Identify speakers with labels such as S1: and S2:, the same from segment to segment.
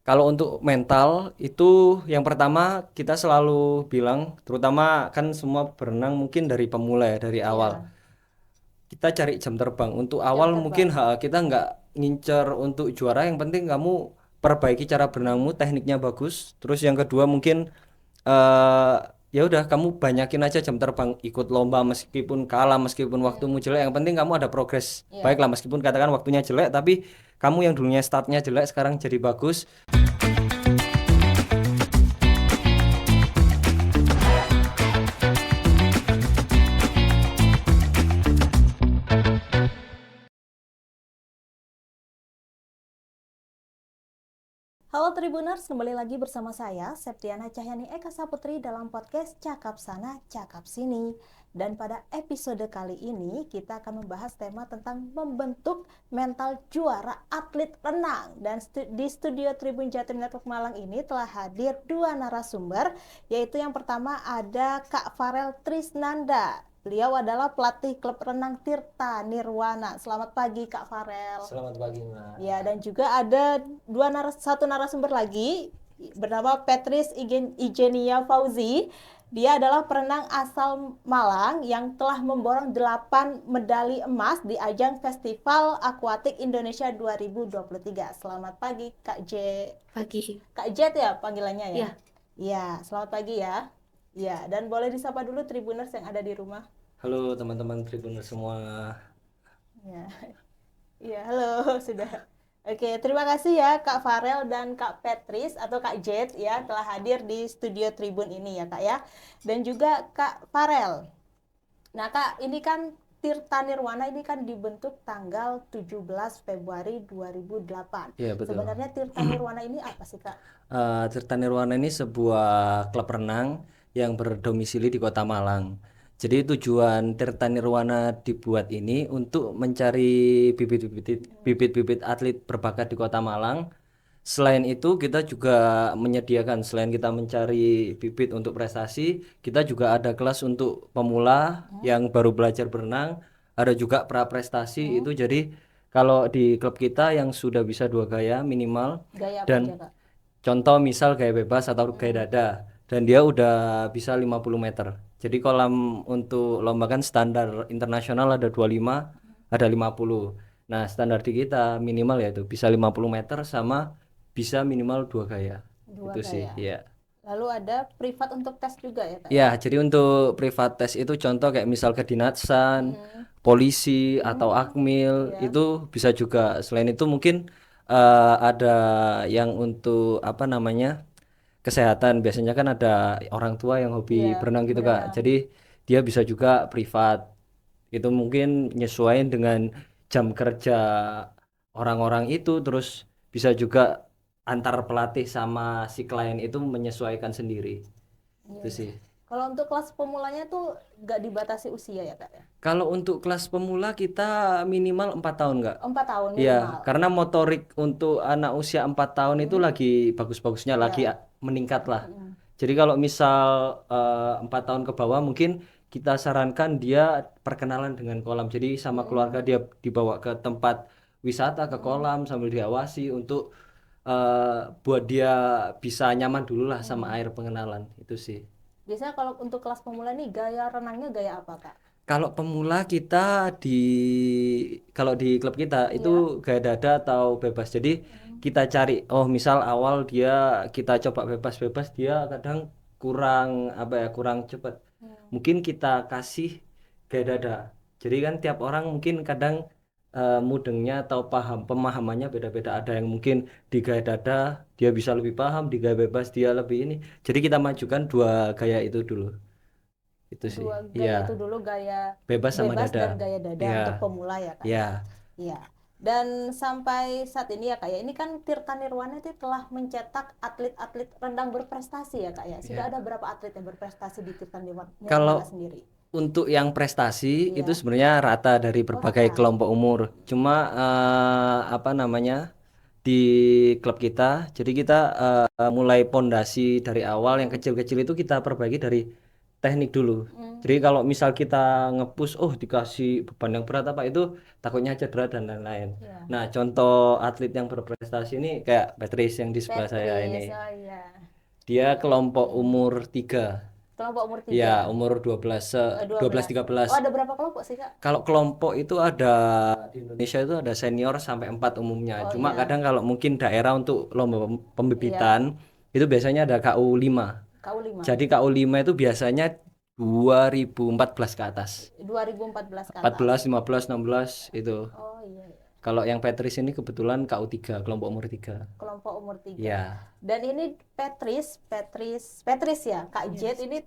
S1: Kalau untuk mental itu yang pertama kita selalu bilang, terutama kan semua berenang mungkin dari pemula ya, dari awal.
S2: Iya,
S1: Kita cari jam terbang. Untuk
S2: jam
S1: awal mungkin
S2: terbang.
S1: kita nggak ngincer untuk juara, yang penting kamu perbaiki cara berenangmu, tekniknya bagus. Terus yang kedua mungkin eh ya udah kamu banyakin aja jam terbang, ikut lomba meskipun kalah, meskipun waktumu jelek, yang penting kamu ada progres.
S2: Iya.
S1: Baiklah meskipun katakan waktunya jelek, tapi kamu yang dulunya startnya jelek sekarang jadi bagus.
S2: Halo Tribuners, kembali lagi bersama saya, Septiana Cahyani Eka Saputri dalam podcast Cakap Sana, Cakap Sini. Dan pada episode kali ini, kita akan membahas tema tentang membentuk mental juara atlet renang. Dan di studio Tribun Jatim Network Malang ini telah hadir dua narasumber, yaitu yang pertama ada Kak Farel Trisnanda. Beliau adalah pelatih klub renang Tirta Nirwana. Selamat pagi Kak Farel.
S1: Selamat pagi, Mbak.
S2: Ya, dan juga ada satu narasumber lagi bernama Petris Igenia Fauzi. Dia adalah perenang asal Malang yang telah memborong 8 medali emas di ajang Festival Akuatik Indonesia 2023. Selamat pagi Kak J.
S3: Pagi.
S2: Kak Jet ya panggilannya ya?
S3: Ya,
S2: Iya, selamat pagi ya. Ya, dan boleh disapa dulu Tribuners yang ada di rumah.
S1: Halo teman-teman Tribuners semua.
S2: Ya. Iya, halo, sudah. Oke, terima kasih ya Kak Farel dan Kak Petris atau Kak Jet ya telah hadir di studio Tribun ini ya Kak ya. Dan juga Kak Farel. Nah Kak, ini kan Tirta Nirwana ini kan dibentuk tanggal 17 Februari 2008.
S1: Ya, betul.
S2: Sebenarnya Tirta Nirwana ini apa sih Kak?
S1: Tirta Nirwana ini sebuah klub renang yang berdomisili di Kota Malang. Jadi tujuan Tirta Nirwana dibuat ini untuk mencari bibit-bibit atlet berbakat di Kota Malang. Selain itu kita juga menyediakan, selain kita mencari bibit untuk prestasi, kita juga ada kelas untuk pemula yang baru belajar berenang, ada juga pra prestasi itu. Jadi kalau di klub kita yang sudah bisa dua gaya minimal,
S2: Gaya apa aja
S1: dan
S2: Kak?
S1: contoh misal gaya bebas atau gaya dada, dan dia udah bisa 50 meter. Jadi kolam untuk lomba kan standar internasional ada 25, ada 50. Nah, standar di kita minimal ya itu bisa 50 meter sama bisa minimal dua gaya.
S2: Dua
S1: Itu sih,
S2: gaya.
S1: ya.
S2: Lalu ada privat untuk tes juga ya Kak
S1: Ya,
S2: ya?
S1: jadi untuk privat test itu contoh kayak misal kedinasan,
S2: Mm-mm.
S1: polisi atau
S2: Hmm,
S1: akmil
S2: ya.
S1: itu bisa juga. Selain itu mungkin ada yang untuk apa namanya kesehatan. Biasanya kan ada orang tua yang hobi
S2: Iya,
S1: berenang gitu Kak.
S2: berenang.
S1: Jadi dia bisa juga privat. Itu mungkin nyesuaiin dengan jam kerja orang-orang itu, terus bisa juga antar pelatih sama si klien itu menyesuaikan sendiri.
S2: Iya,
S1: Itu
S2: iya.
S1: sih.
S2: Kalau untuk kelas pemulanya tuh nggak dibatasi usia ya kak ya?
S1: Kalau untuk kelas pemula kita minimal 4 tahun nggak?
S2: 4 tahun
S1: Iya,
S2: minimal.
S1: karena motorik untuk anak usia 4 tahun itu
S2: Hmm,
S1: lagi bagus-bagusnya, lagi
S2: ya.
S1: meningkat lah.
S2: Hmm,
S1: Jadi kalau misal 4 tahun ke bawah mungkin kita sarankan dia perkenalan dengan kolam. Jadi sama keluarga
S2: hmm,
S1: dia dibawa ke tempat wisata, ke
S2: hmm,
S1: kolam sambil diawasi untuk eh, buat dia bisa nyaman dulu lah sama
S2: hmm.
S1: air, pengenalan. Itu sih.
S2: Biasanya kalau untuk kelas pemula nih gaya renangnya gaya apa kak?
S1: Kalau pemula kita di kalau di klub kita itu
S2: Iya.
S1: gaya dada atau bebas. Jadi
S2: Hmm,
S1: kita cari, oh misal awal dia kita coba bebas-bebas dia kadang kurang apa ya, kurang cepat.
S2: hmm,
S1: Mungkin kita kasih gaya dada. Jadi kan tiap orang mungkin kadang mudengnya atau pemahamannya beda-beda. Ada yang mungkin di gaya dada dia bisa lebih paham, di gaya bebas dia lebih ini. Jadi kita majukan dua gaya itu dulu. Itu sih.
S2: dua
S1: Iya,
S2: gaya itu dulu gaya
S1: bebas sama
S2: bebas
S1: dada.
S2: dan gaya dada
S1: Ya,
S2: untuk pemula ya kak
S1: ya,
S2: ya. Iya. Dan sampai saat ini ya kak ya, ini kan Tirta Nirwana itu telah mencetak atlet-atlet rendang berprestasi ya kak ya. Sudah
S1: ya.
S2: ada berapa atlet yang berprestasi di Tirta
S1: Kalau
S2: Nirwana sendiri?
S1: untuk yang prestasi itu
S2: Iya.
S1: sebenarnya rata dari
S2: Oh
S1: berbagai
S2: rata.
S1: kelompok umur. Cuma apa namanya di klub kita, jadi kita mulai pondasi dari awal yang kecil-kecil itu kita perbaiki dari teknik dulu. Jadi kalau misal kita nge-push, oh dikasih beban yang berat apa itu takutnya cedera dan lain-lain.
S2: Ya.
S1: Nah, contoh atlet yang berprestasi ini kayak Patrice yang di sebelah saya
S2: Patrice,
S1: ini.
S2: oh iya.
S1: Dia kelompok umur 3.
S2: Kelompok umur
S1: Ya,
S2: 3,
S1: umur 12
S2: 12.
S1: 13.
S2: Oh, ada berapa kelompok sih, Kak?
S1: Kalau kelompok itu ada di Indonesia itu ada senior sampai 4 umumnya.
S2: Oh
S1: Cuma
S2: iya.
S1: kadang kalau mungkin daerah untuk lomba
S2: Iya,
S1: pembibitan itu biasanya ada KU5.
S2: KU5.
S1: Jadi KU5 itu biasanya 2014 ke atas.
S2: 2014 ke atas.
S1: 14, 15, 16 itu.
S2: Oh iya, iya.
S1: Kalau yang Patrice ini kebetulan KU3, kelompok umur 3.
S2: Kelompok umur 3.
S1: Ya.
S2: Dan ini Patrice ya, Kak Jet ini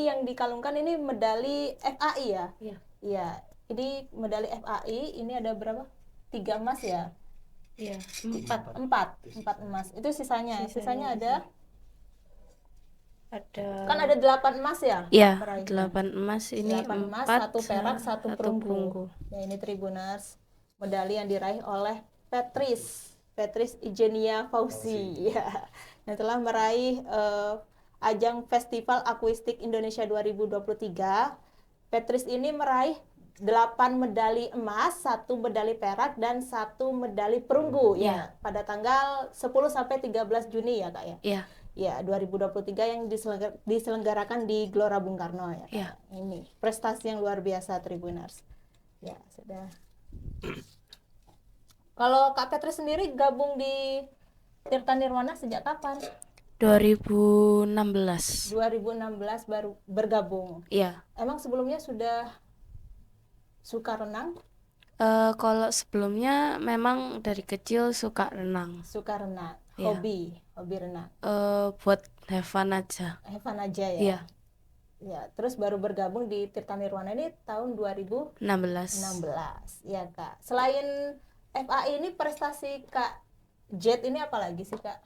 S2: yang dikalungkan ini medali FAI ya?
S3: Iya.
S2: Iya. Ini medali FAI, ini ada berapa? 3 emas ya?
S3: Iya,
S2: 4 emas. Itu sisanya ada
S3: ada
S2: kan ada 8 emas ya?
S3: iya,
S2: peraihnya.
S3: 8 emas ini
S2: 8 emas,
S3: 4
S2: 1 perak, 1 perunggu. Ya, ini Tribuners, medali yang diraih oleh Patrice Ijenia Fauzi ya, yang telah meraih ajang Festival Akuistik Indonesia 2023. Patrice ini meraih 8 medali emas, 1 medali perak, dan 1 medali perunggu ya pada tanggal 10 sampai 13 Juni ya, Kak ya.
S3: Iya.
S2: Ya, 2023 yang diselenggarakan di Gelora Bung Karno ya.
S3: Iya.
S2: Ini prestasi yang luar biasa Tribuners. Ya, sudah. Kalau Kak Petri sendiri gabung di Tirta Nirwana sejak kapan?
S3: 2016.
S2: 2016 baru bergabung.
S3: Iya.
S2: Emang sebelumnya sudah suka renang?
S3: Kalau sebelumnya memang dari kecil suka renang.
S2: Suka renang.
S3: Iya.
S2: Hobi renang.
S3: Buat have fun aja.
S2: Have fun aja ya.
S3: Iya.
S2: Ya, terus baru bergabung di Tirta Nirwana ini tahun 2016.
S3: 16.
S2: Ya, Kak. Selain FAI ini prestasi Kak Jet ini apa lagi sih, Kak?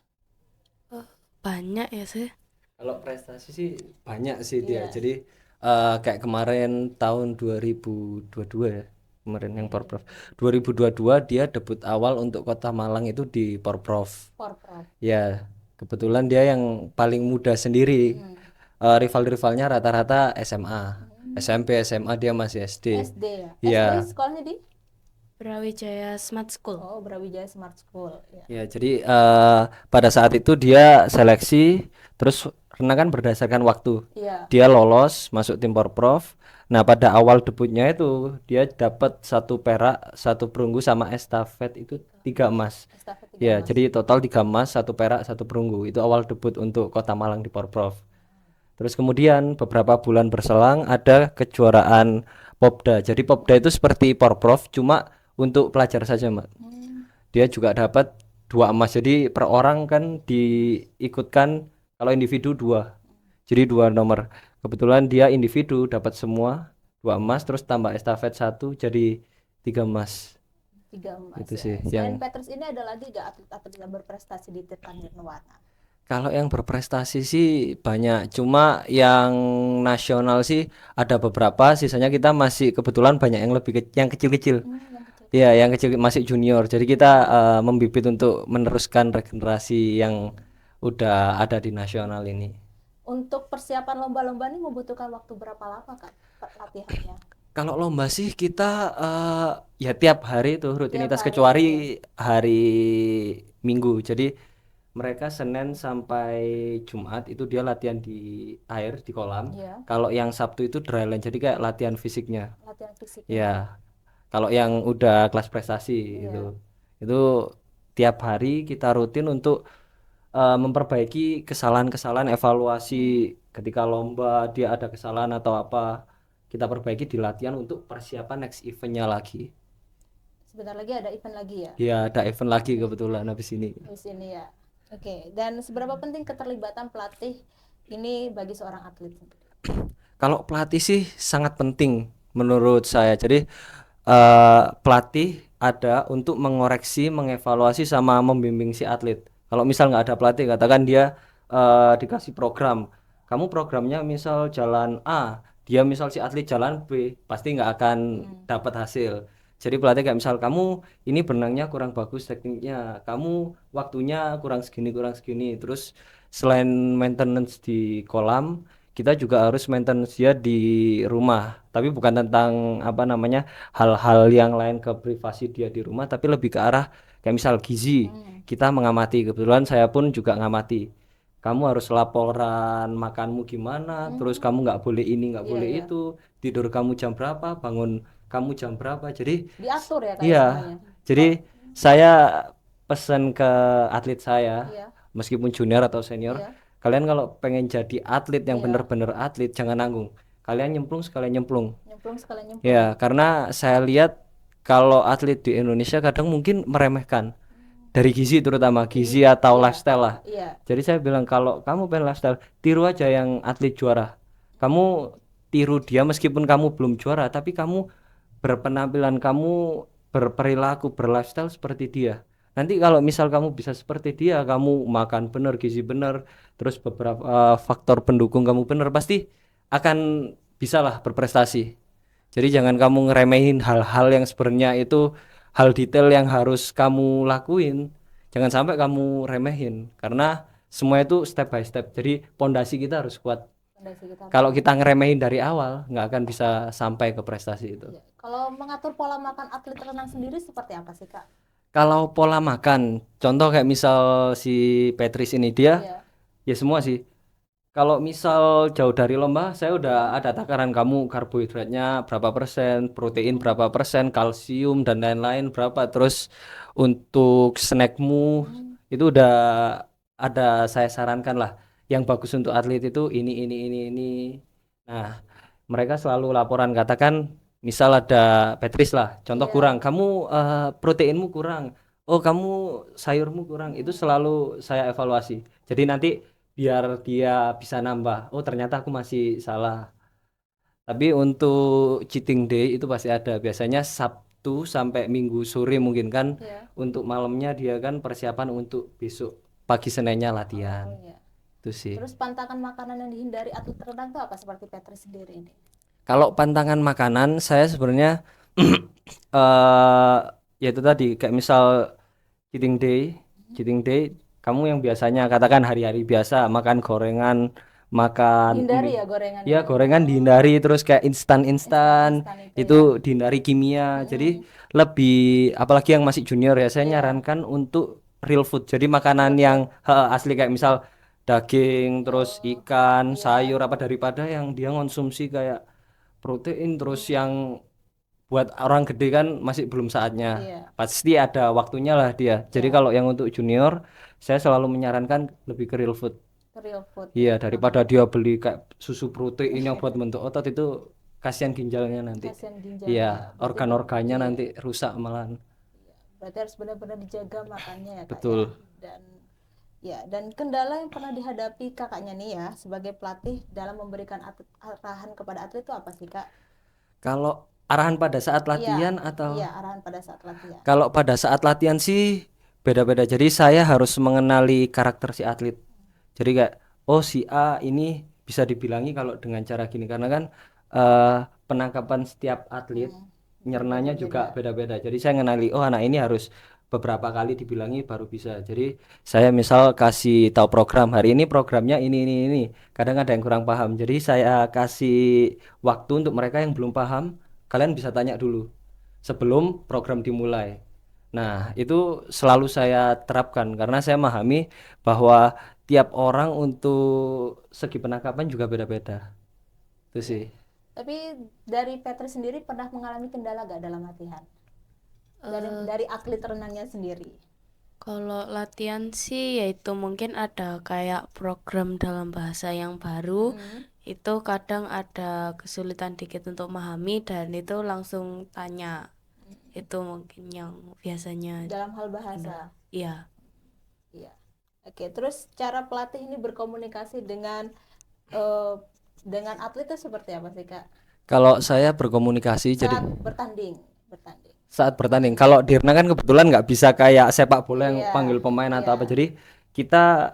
S3: Banyak ya sih.
S1: Kalau prestasi sih banyak sih dia.
S2: Iya.
S1: Jadi kayak kemarin tahun 2022 ya. Kemarin yang Porprov 2022 dia debut awal untuk Kota Malang itu di Porprov.
S2: Porprov.
S1: Ya, kebetulan dia yang paling muda sendiri. Rival-rivalnya rata-rata SMA, SMP, SMA dia masih SD.
S2: SD ya.
S1: Iya.
S2: SD sekolahnya di?
S3: Brawijaya Smart School.
S2: Oh, Brawijaya Smart School. Ya.
S1: Ya, jadi pada saat itu dia seleksi, terus renang kan berdasarkan waktu.
S2: Iya.
S1: Dia lolos masuk tim Porprov. Nah, pada awal debutnya itu dia dapat 1 perak, 1 perunggu sama estafet itu 3 emas.
S2: Estafet 3
S1: Ya,
S2: emas.
S1: jadi total 3 emas, 1 perak, 1 perunggu. Itu awal debut untuk Kota Malang di Porprov. Terus kemudian beberapa bulan berselang ada kejuaraan Popda. Jadi Popda itu seperti Porprov cuma untuk pelajar saja, Mbak. Dia juga dapat 2 emas. Jadi per orang kan diikutkan, kalau individu 2. Jadi 2 nomor. Kebetulan dia individu dapat semua 2 emas, terus tambah estafet 1 jadi 3 emas.
S2: 3 emas.
S1: Itu
S2: ya.
S1: sih
S2: Selain
S1: yang
S2: Petrus ini ada lagi gak atlet-atlet yang berprestasi di Tirta Nirwana?
S1: kalau yang berprestasi sih banyak, cuma yang nasional sih ada beberapa, sisanya kita masih kebetulan banyak yang yang kecil-kecil.
S2: Yang kecil.
S1: Ya, yang kecil masih junior. Jadi kita membibit untuk meneruskan regenerasi yang udah ada di nasional ini.
S2: Untuk persiapan lomba-lomba ini membutuhkan waktu berapa lama, Kak, latihannya?
S1: Kalau lomba sih kita ya tiap hari itu rutinitas
S2: hari,
S1: kecuali hari Minggu. Jadi mereka Senin sampai Jumat itu dia latihan di air di kolam.
S2: Iya.
S1: Kalau yang Sabtu itu dry land, jadi kayak latihan fisiknya.
S2: Latihan fisik.
S1: Ya. Kalau yang udah kelas prestasi
S2: Iya.
S1: itu tiap hari kita rutin untuk memperbaiki kesalahan-kesalahan, evaluasi ketika lomba dia ada kesalahan atau apa, kita perbaiki di latihan untuk persiapan next eventnya lagi.
S2: Sebentar lagi ada event lagi ya?
S1: Ya, ada event lagi kebetulan habis ini.
S2: Di sini ya. Oke, dan seberapa penting keterlibatan pelatih ini bagi seorang atlet?
S1: Kalau pelatih sih sangat penting menurut saya. Jadi pelatih ada untuk mengoreksi, mengevaluasi sama membimbing si atlet. Kalau misal nggak ada pelatih, katakan dia dikasih program, kamu programnya misal jalan A, dia misal si atlet jalan B, pasti nggak akan dapat hasil. Jadi pelatih kayak misal kamu ini berenangnya kurang bagus tekniknya, kamu waktunya kurang segini, terus selain maintenance di kolam, kita juga harus maintenance dia di rumah. Tapi bukan tentang apa namanya hal-hal yang lain ke privasi dia di rumah, tapi lebih ke arah kayak misal gizi. Kita mengamati, kebetulan saya pun juga ngamati. Kamu harus laporan makanmu gimana, terus kamu nggak boleh ini, nggak
S2: Iya,
S1: boleh
S2: iya.
S1: itu, tidur kamu jam berapa, bangun kamu jam berapa. Jadi
S2: Diatur ya Kak ya
S1: iya,
S2: semuanya.
S1: jadi saya pesan ke atlet saya,
S2: Iya,
S1: meskipun junior atau senior,
S2: iya,
S1: kalian kalau pengen jadi atlet yang
S2: iya.
S1: bener-bener atlet, jangan nanggung. Kalian nyemplung sekalian nyemplung.
S2: Nyemplung sekalian nyemplung ya.
S1: Ya, karena saya lihat kalau atlet di Indonesia kadang mungkin meremehkan dari gizi, terutama gizi atau
S2: Iya,
S1: lifestyle lah.
S2: iya.
S1: Jadi saya bilang kalau kamu pengen lifestyle, tiru aja yang atlet juara. Kamu tiru dia meskipun kamu belum juara, tapi kamu berpenampilan, kamu berperilaku, berlifestyle seperti dia. Nanti kalau misal kamu bisa seperti dia, kamu makan bener, gizi bener, terus beberapa faktor pendukung kamu bener, pasti akan bisalah berprestasi. Jadi jangan kamu ngeremehin hal-hal yang sebenarnya itu hal detail yang harus kamu lakuin. Jangan sampai kamu remehin karena semua itu step by step. Jadi pondasi kita harus kuat.
S2: Fondasi kita harus
S1: Kalau
S2: kuat.
S1: kita ngeremehin dari awal, nggak akan bisa sampai ke prestasi itu.
S2: Iya. Kalau mengatur pola makan atlet renang sendiri seperti apa sih Kak?
S1: Kalau pola makan, contoh kayak misal si Petris ini dia,
S2: Iya.
S1: ya semua sih. Kalau misal jauh dari lomba, saya udah ada takaran kamu karbohidratnya berapa persen, protein berapa persen, kalsium dan lain-lain berapa. Terus untuk snackmu itu udah ada saya sarankan lah. Yang bagus untuk atlet itu ini. Nah, mereka selalu laporan katakan, misal ada Petris lah, contoh
S2: Iya.
S1: kurang, kamu proteinmu kurang. Oh, kamu sayurmu kurang. Itu selalu saya evaluasi. Jadi nanti biar dia bisa nambah. Oh, ternyata aku masih salah. Tapi untuk cheating day itu pasti ada. Biasanya Sabtu sampai Minggu sore mungkin kan.
S2: Iya.
S1: Untuk malamnya dia kan persiapan untuk besok pagi Seninnya latihan.
S2: Oh iya.
S1: Itu sih.
S2: Terus pantangan makanan yang dihindari atlet renang itu apa seperti Petri sendiri ini?
S1: Kalau pantangan makanan saya sebenarnya eh ya itu tadi kayak misal cheating day, kamu yang biasanya katakan hari-hari biasa makan gorengan, makan
S2: Hindari ya gorengan
S1: ya
S2: itu.
S1: gorengan dihindari, terus kayak instan-instan
S2: Instan itu ya.
S1: itu dihindari kimia. Jadi lebih apalagi yang masih junior ya, saya
S2: Iya.
S1: nyarankan untuk real food. Jadi makanan yang asli kayak misal daging, terus ikan, sayur apa daripada yang dia konsumsi kayak protein terus yang buat orang gede kan masih belum saatnya.
S2: Iya.
S1: Pasti ada waktunya lah dia. Jadi kalau yang untuk junior, saya selalu menyarankan lebih ke real food.
S2: Real food.
S1: Iya, daripada dia beli kayak susu protein yang buat bentuk otot itu kasihan ginjalnya nanti.
S2: Kasihan ginjalnya.
S1: Iya,
S2: Berarti
S1: organ-organnya nanti rusak malahan.
S2: Berarti harus benar-benar dijaga makannya ya Kak
S1: Betul.
S2: ya. Dan kendala yang pernah dihadapi kakaknya nih ya sebagai pelatih dalam memberikan arahan kepada atlet itu apa sih Kak?
S1: Kalau arahan pada saat latihan atau
S2: Iya, arahan pada saat latihan.
S1: kalau pada saat latihan sih beda-beda. Jadi saya harus mengenali karakter si atlet. Jadi kayak oh si A ini bisa dibilangi kalau dengan cara gini karena kan penangkapan setiap atlet nyernanya juga beda-beda. Jadi saya mengenali oh anak ini harus beberapa kali dibilangi baru bisa. Jadi saya misal kasih tahu program hari ini programnya ini. Kadang ada yang kurang paham. Jadi saya kasih waktu untuk mereka yang belum paham, kalian bisa tanya dulu sebelum program dimulai. Nah, itu selalu saya terapkan karena saya memahami bahwa tiap orang untuk segi penangkapan juga beda-beda. Itu sih.
S2: Tapi dari Petri sendiri pernah mengalami kendala gak dalam latihan? Dari atlet renangnya sendiri.
S3: Kalau latihan sih yaitu mungkin ada kayak program dalam bahasa yang baru, itu kadang ada kesulitan dikit untuk memahami dan itu langsung tanya. Itu mungkin yang biasanya
S2: Dalam hal bahasa.
S3: iya.
S2: Iya. Oke, terus cara pelatih ini berkomunikasi dengan atlet itu seperti apa sih Kak?
S1: Kalau saya berkomunikasi jadi
S2: Saat bertanding.
S1: saat bertanding. Kalau di renang kan kebetulan nggak bisa kayak sepak bola yang
S2: Iya,
S1: panggil pemain atau apa. Jadi kita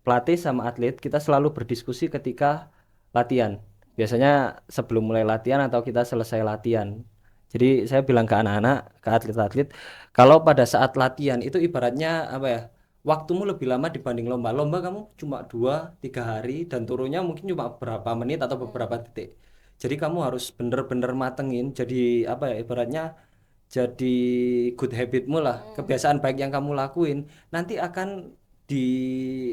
S1: pelatih sama atlet kita selalu berdiskusi ketika latihan. Biasanya sebelum mulai latihan atau kita selesai latihan. Jadi saya bilang ke anak-anak, ke atlet-atlet, kalau pada saat latihan itu ibaratnya apa ya? waktumu lebih lama dibanding lomba. Lomba kamu cuma 2-3 hari dan turunnya mungkin cuma beberapa menit atau beberapa detik. Jadi kamu harus bener-bener matengin. Jadi apa ya ibaratnya jadi good habitmu lah, kebiasaan baik yang kamu lakuin nanti akan di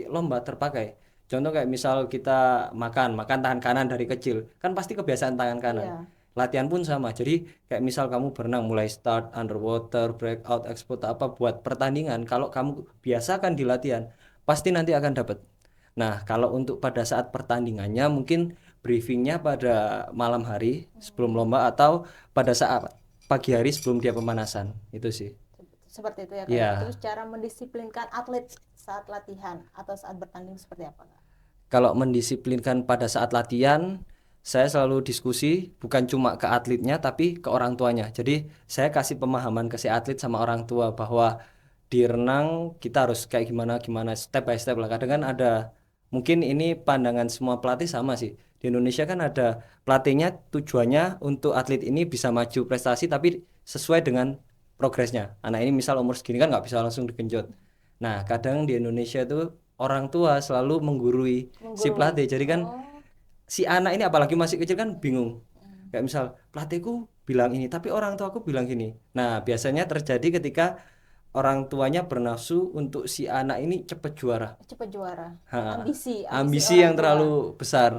S1: lomba terpakai. Contoh kayak misal kita makan tangan kanan dari kecil, kan pasti kebiasaan tangan kanan.
S2: Iya.
S1: Latihan pun sama. Jadi kayak misal kamu berenang mulai start underwater, breakout, export apa buat pertandingan, kalau kamu biasakan di latihan, pasti nanti akan dapat. Nah, kalau untuk pada saat pertandingannya mungkin briefingnya pada malam hari sebelum lomba atau pada saat pagi hari sebelum dia pemanasan itu sih.
S2: Seperti itu ya Kak.
S1: Ya,
S2: Terus cara mendisiplinkan atlet saat latihan atau saat bertanding seperti apa Kak?
S1: kalau mendisiplinkan pada saat latihan, saya selalu diskusi bukan cuma ke atletnya tapi ke orang tuanya. Jadi saya kasih pemahaman ke si atlet sama orang tua bahwa di renang kita harus kayak gimana gimana step by step lah. Kadang kan ada mungkin ini pandangan semua pelatih sama sih. Di Indonesia kan ada pelatihnya tujuannya untuk atlet ini bisa maju prestasi tapi sesuai dengan progresnya. Anak ini misal umur segini kan nggak bisa langsung digenjot. Nah, kadang di Indonesia itu orang tua selalu menggurui si pelatih. Jadi kan si anak ini apalagi masih kecil kan bingung. Kayak misal pelatihku bilang ini, tapi orang tuaku bilang gini. Nah, biasanya terjadi ketika orang tuanya bernafsu untuk si anak ini cepat juara.
S2: Cepat juara.
S1: Ha,
S2: Ambisi
S1: ambisi
S2: orang
S1: yang
S2: tua.
S1: terlalu besar.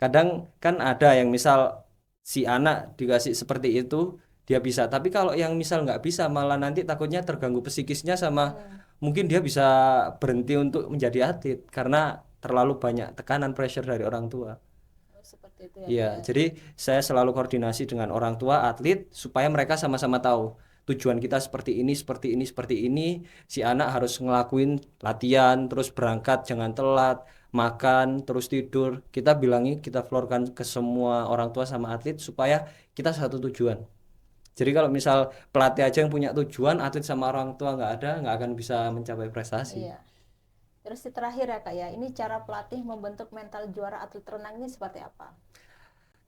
S1: Kadang kan ada yang misal si anak dikasih seperti itu dia bisa, tapi kalau yang misal nggak bisa malah nanti takutnya terganggu psikisnya sama mungkin dia bisa berhenti untuk menjadi atlet karena terlalu banyak tekanan pressure dari orang tua.
S2: Seperti itu ya.
S1: Iya, jadi saya selalu koordinasi dengan orang tua atlet supaya mereka sama-sama tahu tujuan kita seperti ini, seperti ini, seperti ini. Si anak harus ngelakuin latihan, terus berangkat, jangan telat, makan, terus tidur. Kita bilangi, kita florkan ke semua orang tua sama atlet supaya kita satu tujuan. Jadi kalau misal pelatih aja yang punya tujuan, atlet sama orang tua nggak ada, nggak akan bisa mencapai prestasi.
S2: Iya. Terus terakhir ya Kak ya, ini cara pelatih membentuk mental juara atlet renang ini seperti apa?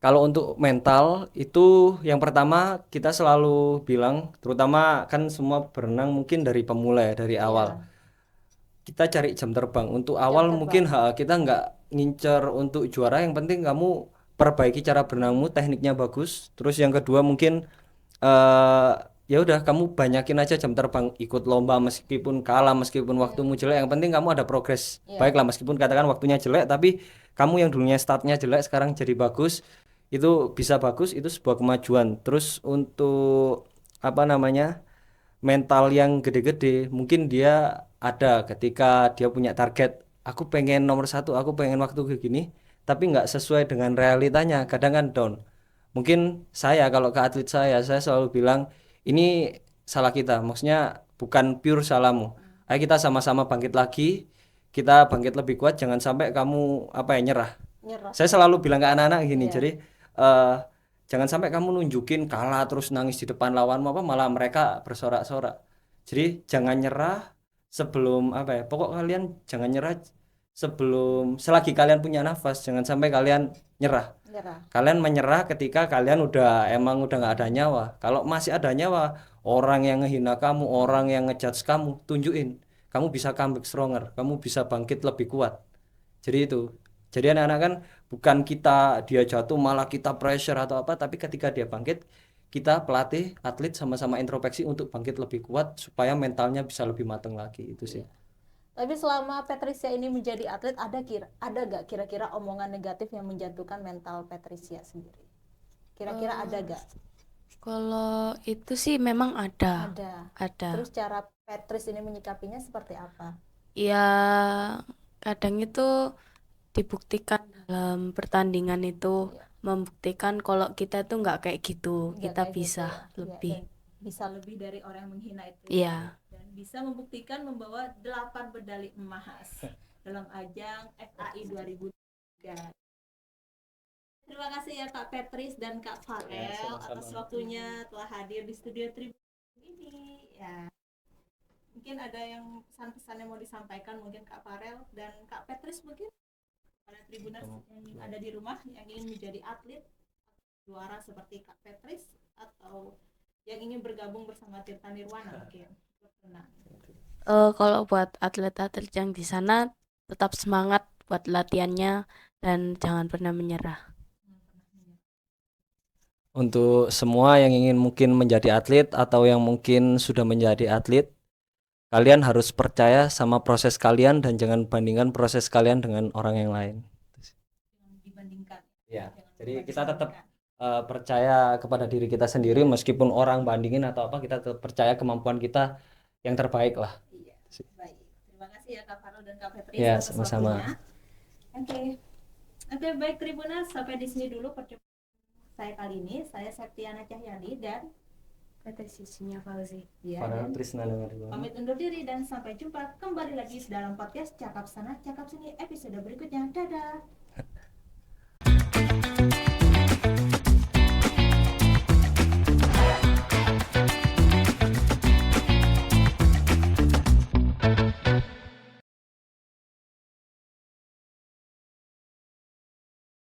S1: Kalau untuk mental itu yang pertama kita selalu bilang, terutama kan semua berenang mungkin dari pemula ya, dari awal. Kita cari jam terbang. Untuk awal mungkin kita nggak ngincer untuk juara, yang penting kamu perbaiki cara berenangmu, tekniknya bagus. Terus yang kedua mungkin eh ya udah kamu banyakin aja jam terbang, ikut lomba meskipun kalah, meskipun waktumu jelek, yang penting kamu ada progres. Baiklah meskipun katakan waktunya jelek, tapi kamu yang dulunya startnya jelek sekarang jadi bagus, itu bisa bagus, itu sebuah kemajuan. Terus untuk apa namanya mental yang gede-gede mungkin dia ada ketika dia punya target, aku pengen nomor satu, aku pengen waktu kayak gini, tapi nggak sesuai dengan realitanya, kadang kan down. Mungkin saya kalau ke atlet saya selalu bilang ini salah kita, maksudnya bukan pure salahmu. Ayo kita sama-sama bangkit lagi, kita bangkit lebih kuat, jangan sampai kamu apa ya nyerah.
S2: Nyerah.
S1: Saya selalu bilang ke anak-anak gini, jadi eh, jangan sampai kamu nunjukin kalah terus nangis di depan lawanmu apa malah mereka bersorak-sorak. Jadi jangan nyerah sebelum apa ya, pokok kalian jangan nyerah sebelum selagi kalian punya nafas, jangan sampai kalian nyerah.
S2: Nyerah.
S1: Kalian menyerah ketika kalian udah nggak ada nyawa. Kalau masih ada nyawa, orang yang ngehina kamu, orang yang ngejudge kamu, tunjukin. Kamu bisa comeback stronger, kamu bisa bangkit lebih kuat. Jadi itu. Jadi anak-anak kan bukan kita dia jatuh malah kita pressure atau apa, tapi ketika dia bangkit, kita pelatih atlet sama-sama introspeksi untuk bangkit lebih kuat supaya mentalnya bisa lebih matang lagi itu sih.
S2: Tapi selama Patricia ini menjadi atlet, ada gak kira-kira omongan negatif yang menjatuhkan mental Patricia sendiri? Kira-kira ada gak?
S3: Kalau itu sih memang ada.
S2: Ada. Terus cara Patrice ini menyikapinya seperti apa?
S3: Ya kadang itu dibuktikan dalam pertandingan itu membuktikan kalau kita tuh nggak kayak gitu,
S2: Nggak
S3: kita
S2: kayak
S3: bisa
S2: gitu.
S3: lebih.
S2: Dan bisa lebih dari orang yang menghina itu.
S3: Iya.
S2: Dan bisa membuktikan membawa 8 medali emas dalam ajang FAI 2003. Terima kasih ya Kak Patrice dan Kak Farel atas waktunya telah hadir di studio Tribun ini. Ya. Mungkin ada yang pesan-pesan yang mau disampaikan mungkin Kak Farel dan Kak Patrice mungkin para Tribuners yang ada di rumah yang ingin menjadi atlet juara seperti Kak Patrice atau yang ingin bergabung bersama Tirta Nirwana mungkin.
S3: Kalau buat atlet-atlet yang di sana tetap semangat buat latihannya dan jangan pernah menyerah.
S1: Untuk semua yang ingin mungkin menjadi atlet atau yang mungkin sudah menjadi atlet, kalian harus percaya sama proses kalian dan jangan bandingkan proses kalian dengan orang yang lain.
S2: Dibandingkan.
S1: Ya,
S2: Jangan
S1: jadi
S2: lupa
S1: kita tetap
S2: dibandingkan.
S1: percaya kepada diri kita sendiri meskipun orang bandingin atau apa, kita tetap percaya kemampuan kita yang terbaik lah.
S2: Iya, baik. Terima kasih ya Kak Farul dan Kak Fetri
S1: Ya,
S2: atas
S1: sama-sama.
S2: waktunya. Oke. Oke, baik Tribuners, sampai di sini dulu perjumpaan saya kali ini. Saya Septiana Cahyani dan
S3: Kata sisinya Fauzi.
S2: ya,
S1: Farel
S2: dan
S1: Trisna Dengarwan.
S2: pamit undur diri dan sampai jumpa kembali lagi dalam podcast Cakap Sana Cakap Sini episode berikutnya. Dadah.